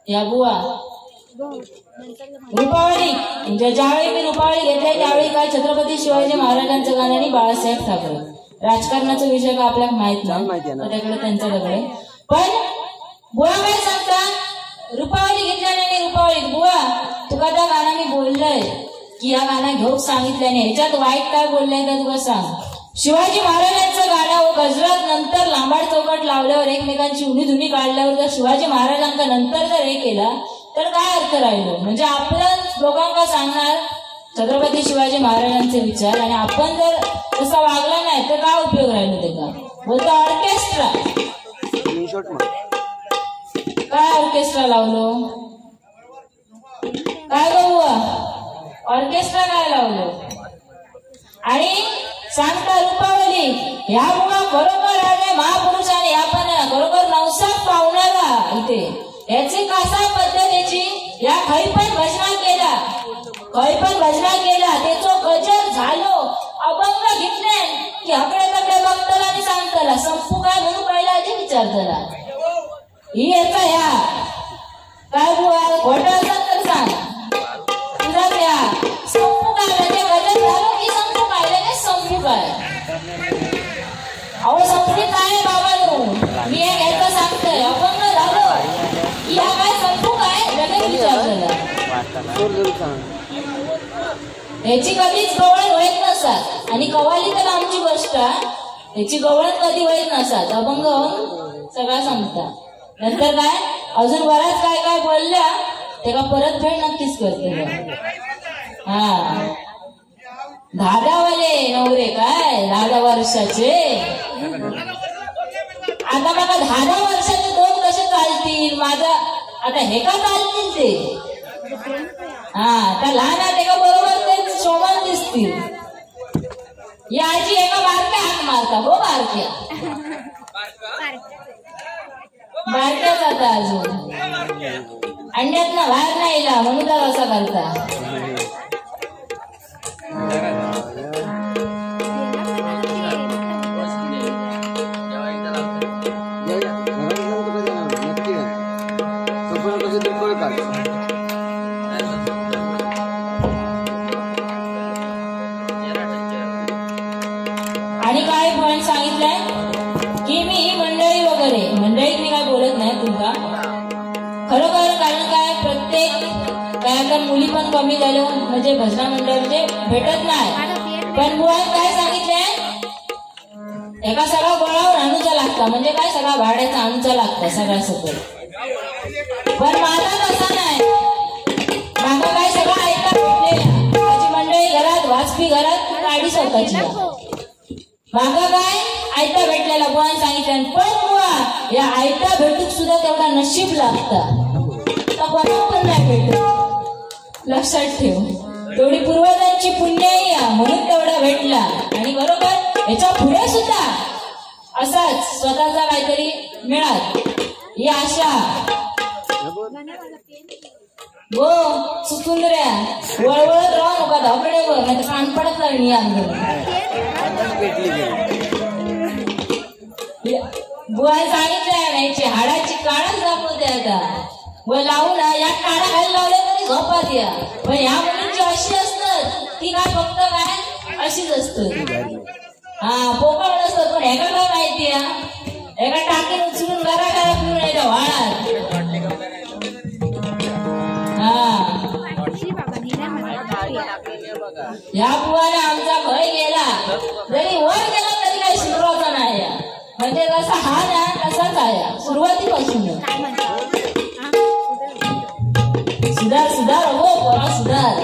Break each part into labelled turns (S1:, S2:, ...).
S1: या बुवा रुपावली म्हणजे ज्यावेळी मी रुपावली घेतली त्यावेळी काय छत्रपती शिवाजी महाराजांचं गाणं आणि बाळासाहेब ठाकरे. राजकारणाचा विषय का आपल्याला माहित नाही त्याच्याकडे त्यांच्याकडे. पण बुवा काय सांगता रुपावली घेतल्याने रुपावली बुवा तुका त्या गाण्याने बोललंय की या गाणं घेऊन सांगितल्याने ह्याच्यात वाईट काय बोललंय का तुला सांग. शिवाजी महाराजांचं गाणं व गजरात नंतर लांबाड चौकाट लावल्यावर एकमेकांची उन्ही धुनी काढल्यावर जर शिवाजी महाराजांका नंतर जर हे केला तर काय अर्थ राहिलो. म्हणजे आपलं लोकांना सांगणार छत्रपती शिवाजी महाराजांचे विचार आणि आपण जर तसा वागला नाही तर काय उपयोग राहिलो त्याचा. बोलतो ऑर्केस्ट्रा काय ऑर्केस्ट्रा लावलो काय बघू ऑर्केस्ट्रा काय लावलो. आणि सांगता रुपावली ह्या मुळा खरोखर आले महापुरुषाने आपण खरोखर नवसात पावणारा इथे याची कसा पद्धतीची या खै पण भजना केला त्याचो गजर झालो अभंग घेतले की हकडे तकडे बघतला आणि सांगतला संपू काय म्हणून पहिला आधी विचारतला ही याचा ह्या काय बुवा खोटं असत तर सांग तुझा त्या संपू काय म्हणजे गजर झालो की संपू काय लगेच संपू काय अहो संपली काय बाबा मी एक याचा सांगतोय अभंग झालो या काय संपू काय लगेच विचारतला याची कधीच गवळण होत नसतात. आणि कवाली तर आमची गोष्ट याची गवळण कधी होत नसतात. अभंग सगळा संपता नंतर काय अजून बराच काय काय बोलल्या ते का परत फेड नक्कीच करते. हा दादावाले नवरे काय 10 वर्षाचे आता बघा 10 वर्षाचे दोन कसे चालतील माझा आता हे का चालतील ते हा त्या लहान आहे का बरोबर ते शोभन दिसतील. या आजी एका बारक्या हात मारता हो बारक्या जाता अजून अंड्यात ना बाहेर नाही येला म्हणून तर असा करता. आणि काय पॉइंट सांगितलंय की मी ही मंडळीत मी काय बोलत नाही तुमका खरोखर कारण काय प्रत्येक काय आता मुली पण कमी झालो म्हणजे भजना मंडळ म्हणजे भेटत नाही. पण बुवा काय सांगितलंय एका सगळा गोळावर आणूचा लागता म्हणजे काय सगळा भाड्याचा आणूचा लागता सगळा सगळं. पण माझा तसा नाही माझा काय सगळं ऐका भेटलेला माझी मंडळी घरात वाजपी घरात गाडी स्वतःची मागा काय आयता भेटलेला बुवान सांगितलं. पण बुवा या आयता भेटूक सुद्धा तेवढा नशीब लागता कोणा पण नाही भेटत लक्षात ठेव. तेवढी पूर्वजांची पुण्याई म्हणून तेवढा भेटला. आणि बरोबर याच्या पुढे सुद्धा असाच स्वतःचा काहीतरी मिळात ही आशा गो सुंदर्या वळवळत राहू नका धाकडे वर नाही तर कान पडत लागली बुवा सांगितलंय नाहीची हाडाची काढच दाखवते आता व लावून या काढा घायला लावले तरी झोपात या. पण ह्या मुलींची अशी असतात ती काय फक्त काय अशीच असत हा पोकळ नसतात. पण ह्याला काय माहिती एका टाकीन उचलून घरा फिरून यायच्या वाळात या बुवाने आमचा भय गेला जरी वर गेला तरी काही सुरुवात नाही म्हणजे जसा हा ना तसाच आहे सुरुवातीपासून. सुधार हो पोरा सुधार.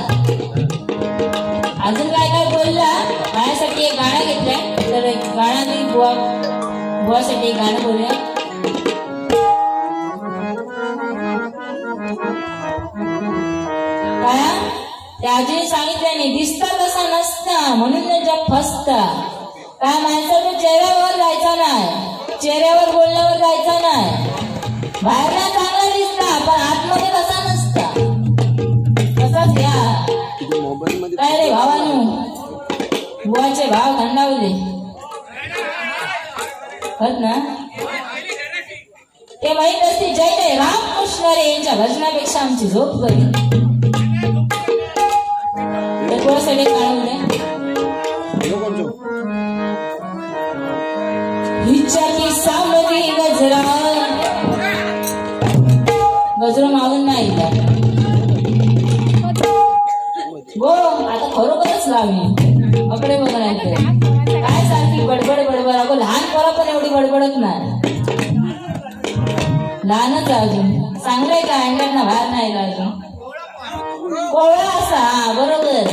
S1: अजून काय काय बोलला माझ्यासाठी एक गाणं घेतलंय तर गाणं मी बुवासाठी एक गाणं बोलूया. काय त्या आजीने सांगितल्याने दिसता तसा नसता म्हणून जग फसता. काय माणसाच्या चेहऱ्यावर जायचा नाही चेहऱ्यावर बोलण्यावर जायचा नाही. बाहेरला चांगला दिसता पण आतमध्ये तसा नसता. तसाच घ्या काय रे भावानू बुवाचे भाव थंडावले होत ना ते माहित असते. जय जय रामकृष्ण असणारे यांच्या भजनापेक्षा आमची झोप बरी. थोडंसाठी काढवलंय हिच्या केसामध्ये गजरा गजरा मागून नाही गो आता खरोखरच लावली अकडे बघायचं काय सारखी बडबड बडबड अगो लहान पोरा पण एवढी बडबडत नाही लहानच अजून चांगलंय का अंगात बाहेर नाही अजून कोवळा असा बरोबर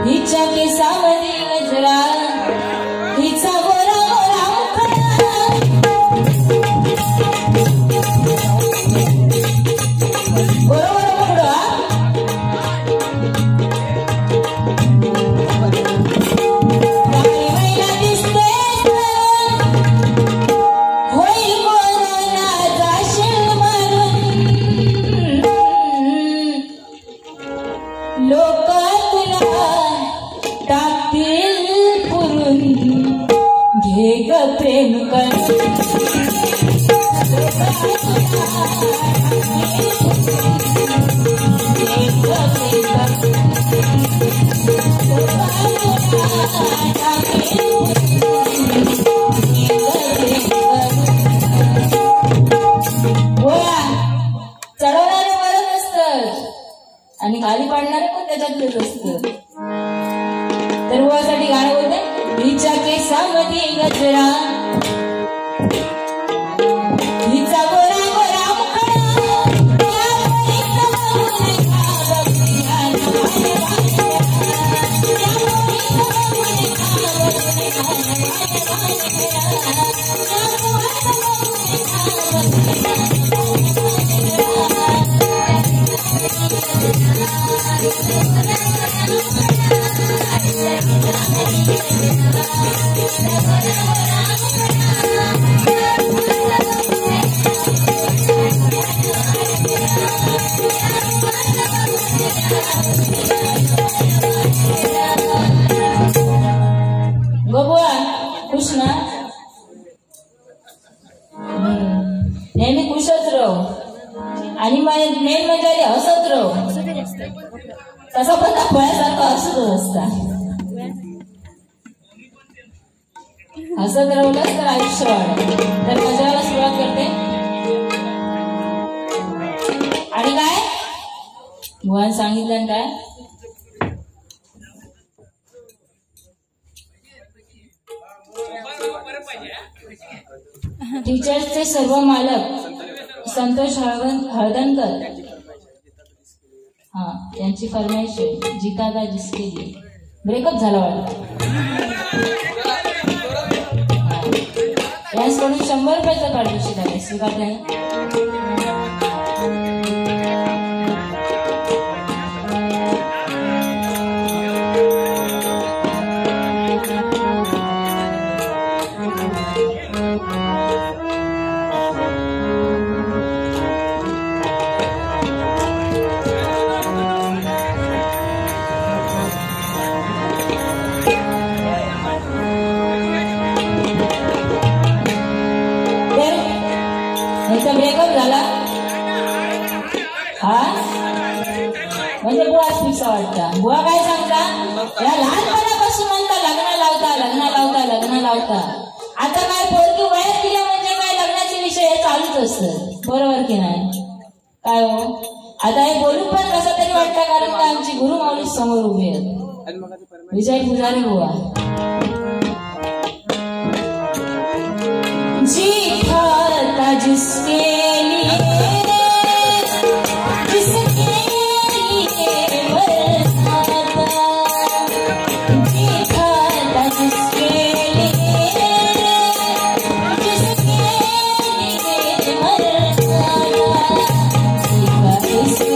S1: हिच्या केसामध्ये गजरा हिचा गोरा गोरा प्रेम कर चढवणारे मरत असतात आणि खाली पाडणारे पण त्याच्यातलेच असत. तर वयासाठी गाणं बोलते हिच्या केसामध्ये गजरा हिचा गोरा गोरा गोबुआ खुश ना नेहमी खुशच राहू आणि मेन म्हणजे हसत राहू तसा पण दाखवायसारखं हसतच असता हसत राहूनच तर आयुष्य वाढ. तर मजाला सुरुवात करते आणि काय भगवान सांगितलं काय टीचर्सचे सर्व मालक संतोष हळदणकर हा त्यांची फरमाईश जितादा जिसके लिए ब्रेकअप झाला वाटतं याचकडून 100 रुपयाचं पारितोषिक आहे स्वीकारले. ब्रेकअप झाला हा म्हणजे बुवाच फिक्स वाटता. बुवा काय सांगता या लहानपणापासून म्हणता लग्न लावता लग्न लावता लग्न लावता. आता काय पोरगी वयात गेल्या म्हणजे काय लग्नाचे विषय हे चालूच असत बरोबर की नाही काय हो. आता हे बोलून पण कसं तरी वाटतं कारण का आमची गुरु माऊली समोर उभी आहेत विजय पुजारी बुवा. जी खाता जिसके लिए जिसके लिए बरसाता जी खाता जिसके लिए जिसके लिए बरसाता जिसके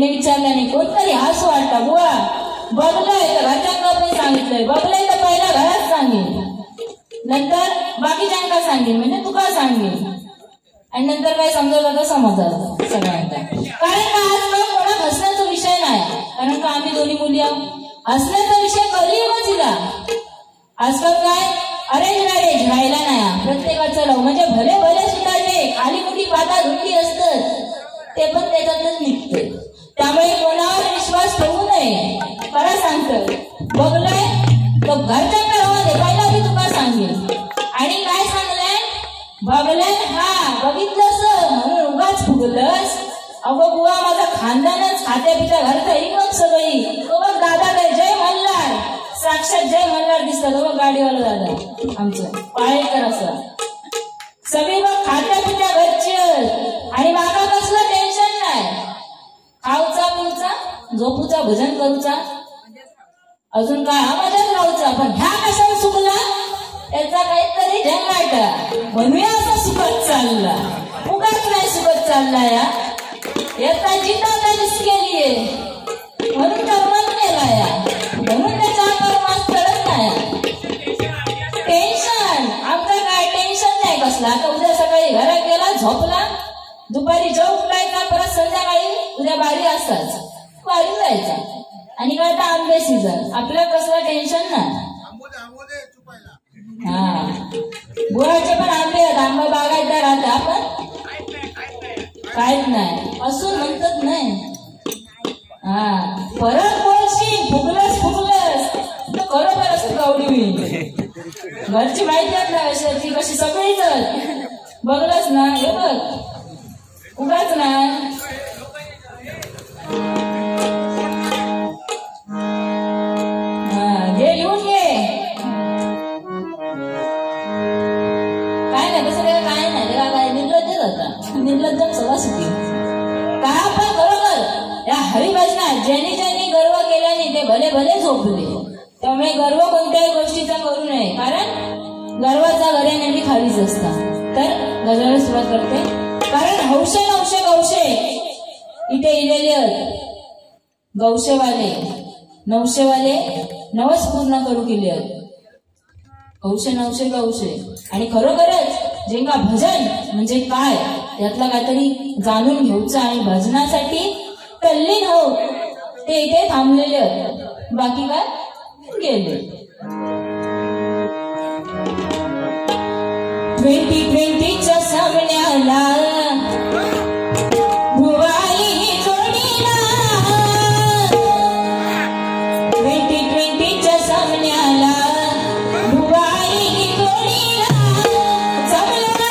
S1: तिने विचारल्याने कोणतरी हसू वाटता बुवा बघलंय तर घरच्यांना पण सांगितलंय, बघलंय तर पहिला घरात सांगेल, नंतर बाकीच्यांना सांगेल, म्हणजे तुका सांगेल, आणि नंतर काय समजवलं तर समजलं सगळ्यांना. कारण का आज कोणा हसण्याचा विषय नाही, कारण का आम्ही दोन्ही मुली आहोत. हसण्याचा विषय कलियुगच दिला. आजकाल काय अरेंज मॅरेज व्हायला नाही, प्रत्येकाचं लव, म्हणजे भले भले सुद्धा जे खाली मोठी पाता धुंडी असतात ते पण त्याच्यातच निघते. त्यामुळे कोणावर विश्वास ठेवू नये. खरं सांगतं बघलंय तर घरच्यांना राहू दे, पहिला मी तुला सांगेल. आणि काय सांगलंय बघलंय हा बघितलंस म्हणून उगाच फुगलंस. अगं बुवा माझा खानदानच खात्या पित्या घरचा ही बघ सगळी. तो बघ दादा काय जय मल्हार, साक्षात जय मल्हार दिसतात. बघ गाडीवाला दादा आमचं पाळेकर असं सगळी बघ खात्या पित्या घरची. आणि मागा कसलं टेन्शन नाही, खाऊचा पिऊचा झोपूचा भजन करूचा अजून काय हा मजाच राहूचा. पण ह्या कशाला सुकला त्याचा काहीतरी झंगाट म्हणूया असं सुखत चालला. उगाच नाही सुखत चालला याचा जिता केलीये म्हणून कर्मात केला या, म्हणून त्याच्या अंगावर मास चढत नाही. टेन्शन आमचं काय टेन्शन नाही कसला. आता उद्या सकाळी घरात गेला झोपला, दुपारी जेव उठायचा, परत संध्याकाळी उद्या बारी असताच बारी जायचा. आणि काय आता आंबे सीझन आपल्या कसला टेन्शन नाही. हा गुळाचे पण आंबे आहेत, आंबा बागायतदार राहते आपण काहीच नाही असून म्हणतात नाही. हा परत बोलशील फुगलस तर बरोबर असं गावडी होईल. घरची माहिती आहे ना ती कशी सगळीच बघलंच ना. हे बघ उगाच नाही घे लिहून घे. काय नाही तसं काय नाही त्याला काय निर्लज्जच होता, निर्लज्ज सगळा सुखी. काय पण बरोबर या हरिभजनात ज्यांनी ज्यांनी गर्व केल्याने ते भले भले झोपले. त्यामुळे गर्व कोणत्याही गोष्टीचा करू नये, कारण गर्वाचा गर्याने खालीच असता. तर गजराला सुरुवात करते. कारण हौशे नवशे गौशे इथे इलेले आहेत. गौशेवाले नवशेवाले नवस पूर्ण करू केले आहेत. हौशे नवशे गौशे. आणि खरोखरच जेव्हा भजन म्हणजे काय यातला काहीतरी जाणून घ्यायचं आणि भजनासाठी तल्लीन हो ते इथे थांबलेले आहेत. बाकी काय गेले. 2020च्या सामन्याला भुवाई जोडीला, 2020च्या सामन्याला भुवाई जोडीला जमला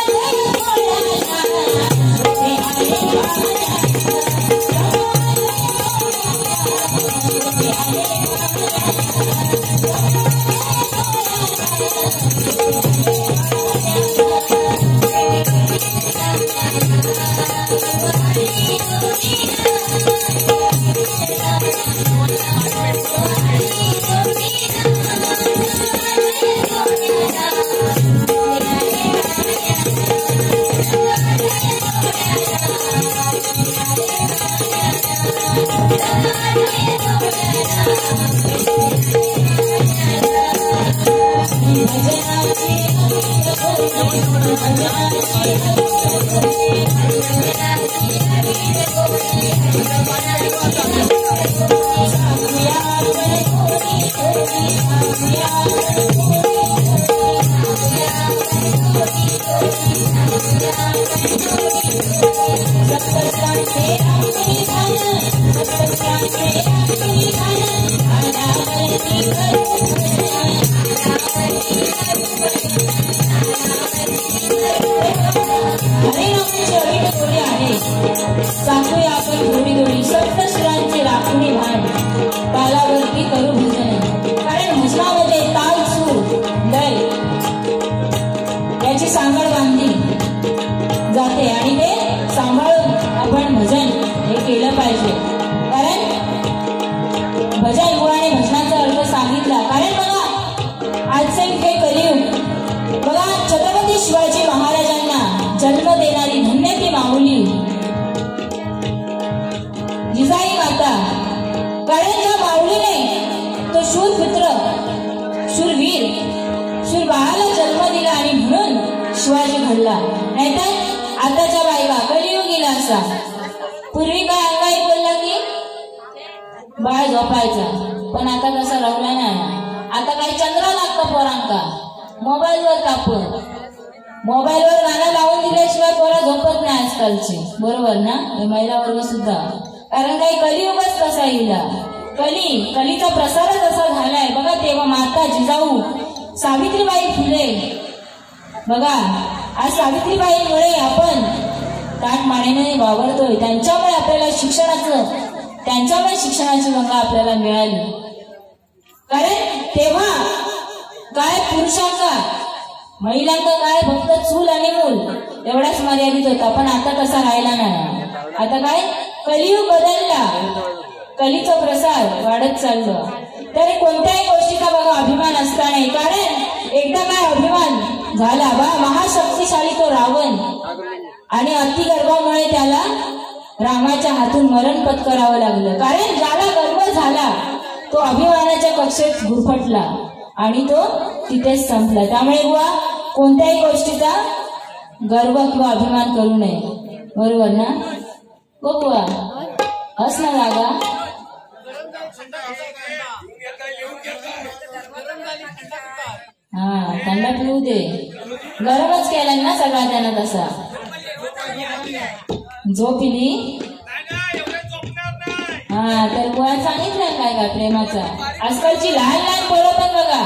S1: सांगूया आपण थोडी थोडी सप्तस्वरांची राखणी भान तालावरती करू भजन. कारण भजनामध्ये ताल सूर लय याची सांगड बांधली जाते आणि ते सांभाळून आपण भजन हे केलं पाहिजे. कारण भजन मुळाने भजनाचा अर्थ सांगितला. कारण बघा आजचे हे कलियुग बघा छत्रपती शिवाजी महाराजांना जन्म देणारी धन्य ती माऊली जिजाई शूर बाळाला जन्म दिला आणि म्हणून शिवाजी घडला. नाहीतर आताच्या बायका कलियुगीला असा. पूर्वी काय अंगाई बोलला की बाळ झोपायचा, पण आता तसा राहिला नाही. आता काही चंद्र लागतं पोरांका मोबाईलवर तापून. मोबाईलवर गाणं लावून दिल्याशिवाय पोरा झोपत नाही आजकालची. बरोबर ना? महिला वर्ग सुद्धा. कारण काही कलियुगच कसा येईल. कलीचा प्रसारच असा झालाय बघा. तेव्हा माता जिजाऊ सावित्रीबाई फुले बघा, आज सावित्रीबाईंमुळे आपण ताट मानेने वावरतोय. त्यांच्यामुळे आपल्याला शिक्षणाची गंगा आपल्याला मिळाली. कारण तेव्हा काय पुरुषांका महिलांका काय फक्त चूल आणि मूल एवढाच मर्यादित होता. पण आता तसा राहिला नाही. आता काय कलियुग बदलला, कलीचा प्रसार वाढत चाललं. तरी कोणत्याही गोष्टीचा बघा अभिमान असता नाही. कारण एकदा काय अभिमान झाला बा महाशक्तिशाली तो रावण, आणि अतिगर्भामुळे त्याला रामाच्या हातून मरण पत्करावं लागलं. कारण ज्याला गर्भ झाला तो अभिमानाच्या कक्षेत गुरफटला आणि तो तिथेच संपला. त्यामुळे बुवा कोणत्याही गोष्टीचा गर्व किंवा अभिमान करू नये. बरोबर ना? हो बुवा, हस ना जागा. हा, थंड पिऊ दे. गरमच केला ना सगळा त्यानं तसा. झोप पिली. हा, तर बुवा सांगितलं काय का प्रेमाचा. आजकालची लहान लहान पोरं पण बघा,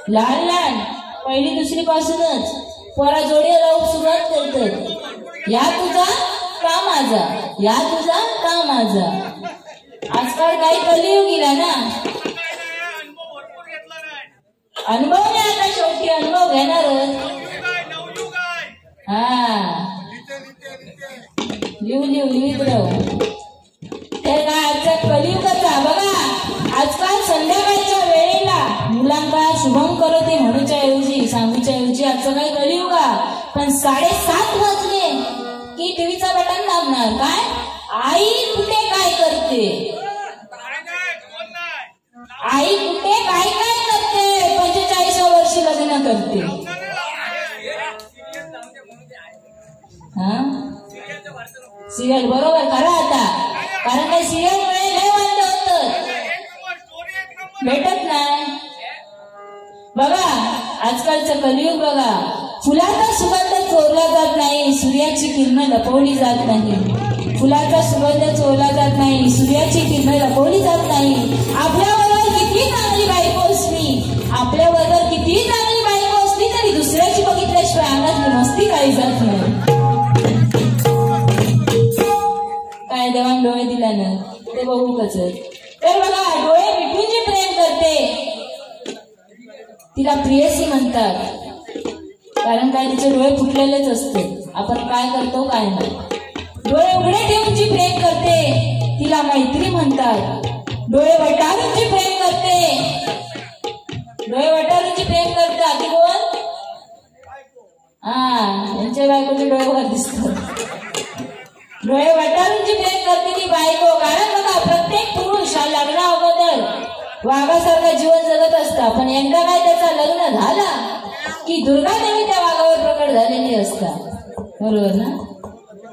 S1: लहान पहिली दुसरी पासूनच पोरा जोडी राहून सुरुवात करतात. या तुझा का माझा, या तुझा का माझा. आजकाल काही कलियुगीला ना. अनुभव नाही आता, शेवटी अनुभव घेणारच. हा, लिहून राहू. तर काय आजचा कलियुगाचा बघा. आजकाल संध्याकाळच्या वेळेला मुलांना शुभम करोती म्हणूच्या ऐवजी सांगूच्या ऐवजी आजचं काही कलियुगा. पण 7:30 वाजले की टीव्हीचा बटन दाबणार. काय आई कुठे काय करते, आई कुठे काय काय करते. 45व्या वर्षी लग्न करते. हा, सिरियल बरोबर करा आता. कारण काही सिरियल मुळे लय वांदे होत, भेटत नाही. बघा आजकालचं कलियुग बघा. फुलाचा सुगंध चोरला जात नाही, सूर्याची किरण लपवली जात नाही. फुलाचा सुगंध चोरला जात नाही, सूर्याची किरण लपवली जात नाही. आपल्याबरोबर किती चांगली बायको असली, आपल्याबरोबर किती चांगली बायको असली तरी दुसऱ्याची बघितल्याशिवाय अंगातली मस्ती काही जात नाही. काय देवान डोळे दिल्यानं ते बघू कसं. तर बघा डोळे मिटून जी प्रेम करते तिला प्रियसी म्हणतात. कारण काय तिचे डोळे फुटलेलेच असते. आपण काय करतो काय नाही. डोळे उघडे ठेवून जी प्रेम करते तिला मैत्री म्हणतात. डोळे वटारून जी प्रेम करते, डोळे वटारून जी प्रेम करते आधी कोण. हा, यांच्या बायकोचे डोळे वर दिसतात. डोळे वटारून जी प्रेम करते ती बायको. कारण बघा प्रत्येक पुरुष हा लग्ना अगोदर वाघासारखा जीवन जगत असता. पण एकदा काय त्याचा लग्न झाला की दुर्गादेवी त्या वाघावर प्रकट झालेली असतात. बरोबर ना?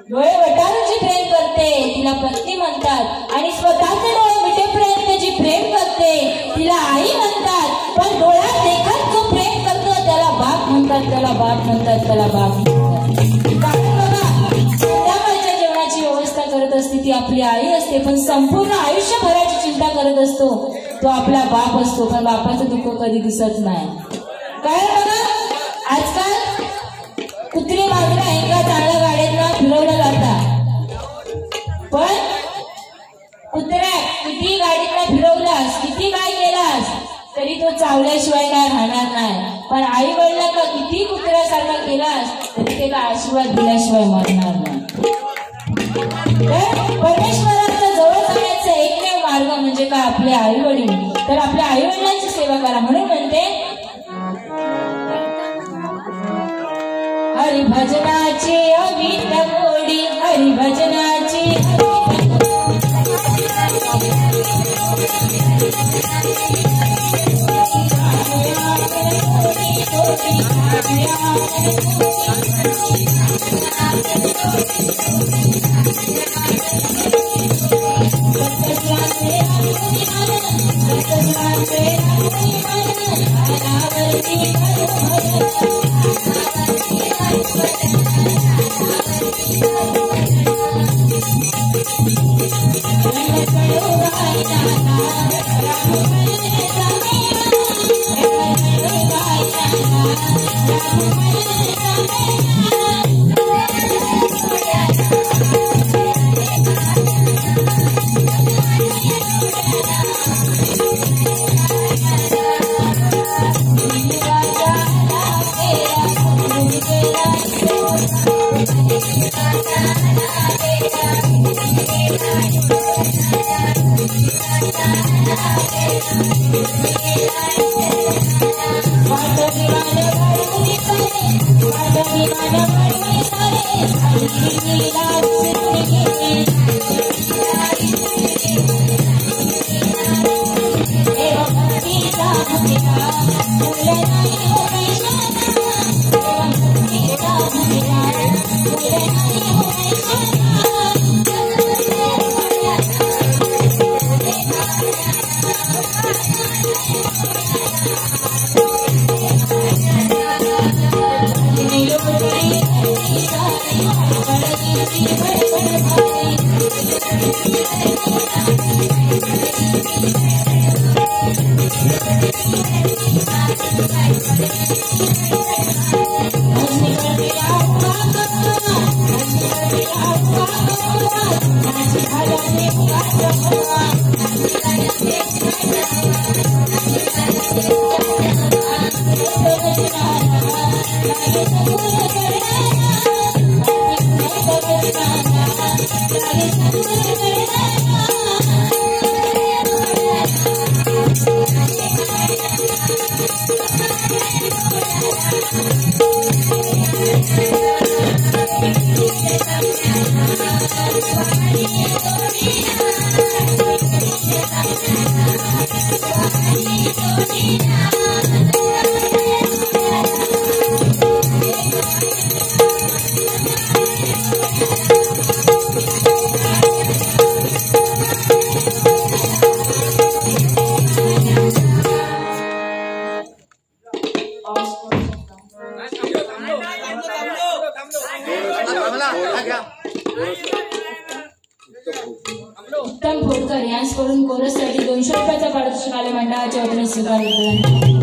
S1: डोळे वटारून जी प्रेम करते तिला पत्नी म्हणतात. आणि स्वतःचे डोळे मिटेपर्यंत जी प्रेम करते तिला आई म्हणतात. पण डोळ्यात देखत जो प्रेम करतो त्याला बाप म्हणतात, त्याला बाप म्हणतात, त्याला बाप म्हणतात. कारण बघा संध्याकाळच्या जेवणाची व्यवस्था करत असते ती आपली आई असते. पण संपूर्ण आयुष्यभराची चिंता करत असतो तो आपला बाप असतो. पण बापाचं दुःख कधी दिसत नाही. काय बघा आजकाल कुत्री मांजरा एका चांगल्या गाड्यांना फिरवलं जातात. पण कुत्र्या किती गाडीतला फिरवलास, किती काय केलास तरी तो चावल्याशिवाय काय राहणार नाही. पण आई वडिलांना किती कुत्र्यासारखा केलास तरी त्याला आशीर्वाद दिल्याशिवाय मरणार नाही. तर परमेश्वराच्या जवळ जाण्याचा एकमेव मार्ग म्हणजे काय आपले आई वडील. तर आपल्या आई वडिलांची सेवा करा. म्हणून म्हणते हरिभजनाची अमित गोडी, हरिभजनाची अमित उत्तम फोडकर यांच्याकडून कोरससाठी 200 रुपयाचा पारितोषिक आले मंडळाच्या वतीने स्वीकारले.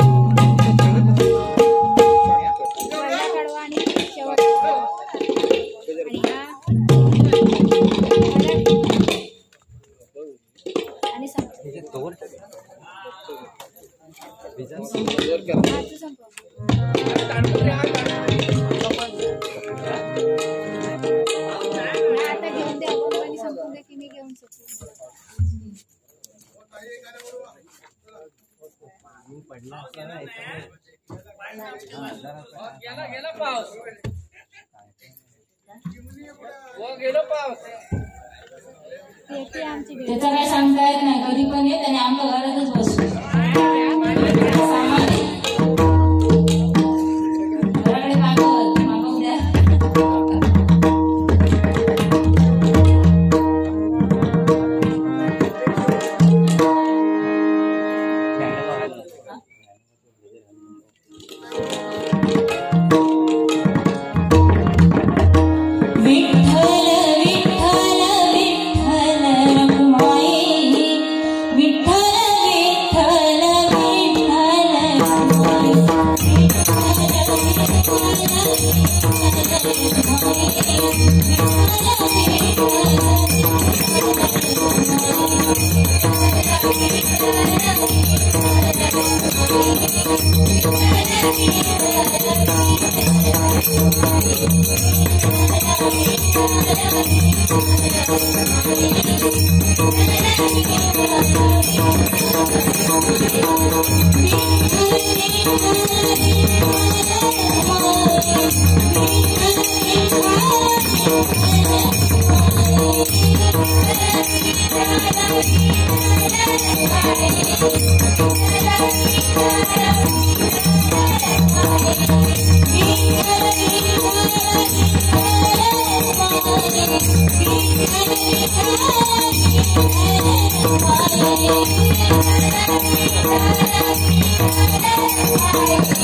S1: त्याचा काय सांगता येत नाही, कधी पण येत आणि आम्ही घरातच बसतो. घराकडे मागवत द्या.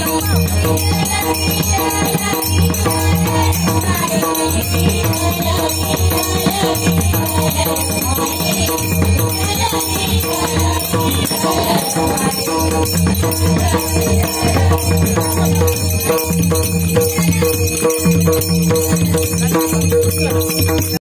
S1: Thank you.